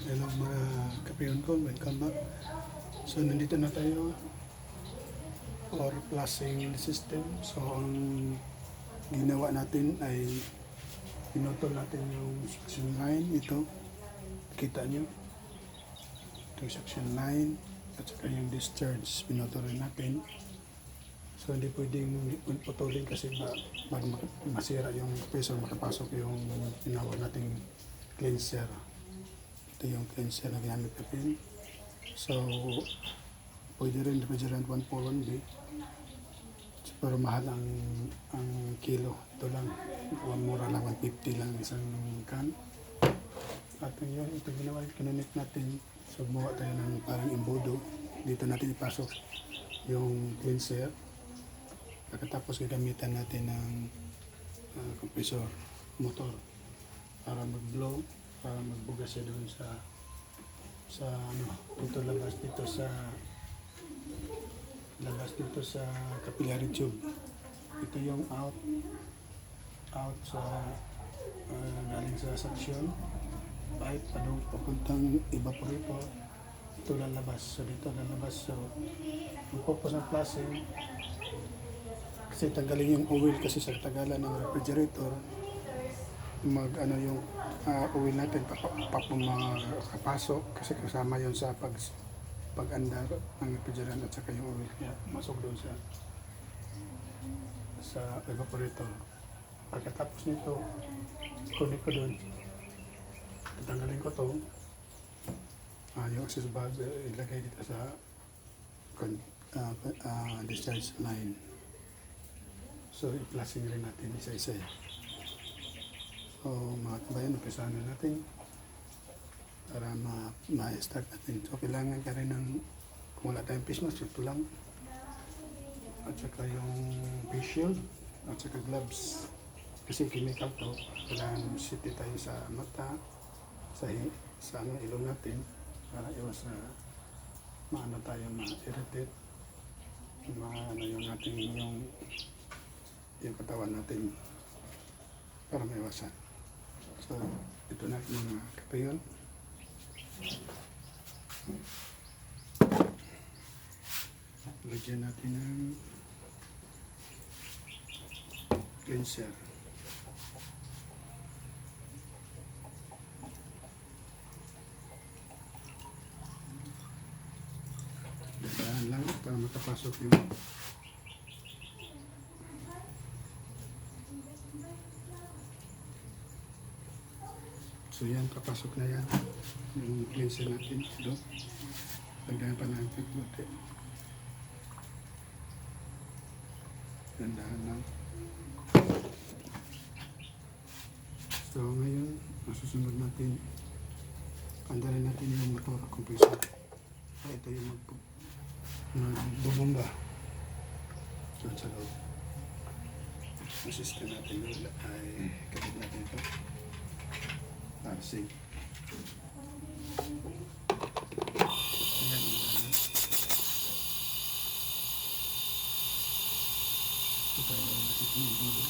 Hello mga kapiyon ko, welcome back. So nandito na tayo for flushing system. So ang ginawa natin ay pinutol natin yung suction line. Ito, kita nyo. Ito yung suction line at saka yung discharge, pinutol rin natin. So hindi pwedeng putulin kasi masira yung pressure, makapasok yung tinawag nating cleanser. Ito yung cleanser na ginamit natin. So, pwede rin refrigerant 141B. Pero mahal ang kilo. Ito lang. Mura lang, 150 lang isang can. At yun, ito ginawa, kinonect natin. So, buwa tayo ng parang imbudo. Dito natin ipasok yung cleanser. Pagkatapos gagamitan natin ng compressor motor para mag-blow, para magbugas siya doon sa dito labas dito sa capillary tube. Ito yung out sa galing sa suction pipe papuntang evaporator. Ito lalabas, so dito lalabas. So yung purpose ng flushing kasi tanggalin yung oil, kasi sa tagalan ng refrigerator yung oil natin makapasok kasi kasama yun sa pag-andar ng refrigerant at saka yung oil, kaya masok doon sa evaporator. Pagkatapos nito, kunin ko doon, tatanggalin ko to, yung access valve ilagay dito sa discharge line. So i-flushing rin natin isa-isa. So mga kabayan, umpisahan na natin para ma-start natin. So kailangan ka rin ng, kung wala tayong face mask, ito lang. At saka yung face shield, at saka gloves. Kasi chemical to, kailangan safety tayo sa mata, sa ilong natin, para iwas na maano tayo, ma-irritate, yung ating yung katawan natin para maiwasan. So, ito na mga kapayon. Lagyan natin ng cleanser. Dahan lang para makapasok yung so yan, papasok na yan yung cleanser natin doon. Lagyan pa natin puti. Dandahan lang. So ngayon, masusunod natin, andarin natin yung motor compressor. So ito yung magbubomba. So sa loob. Ang system natin doon ay kapit natin ito. Parsing. Ayan, ito yung natin yung dulo.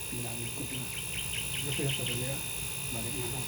Pinamit ko ito. Ito yung patuloy. Balik na lang.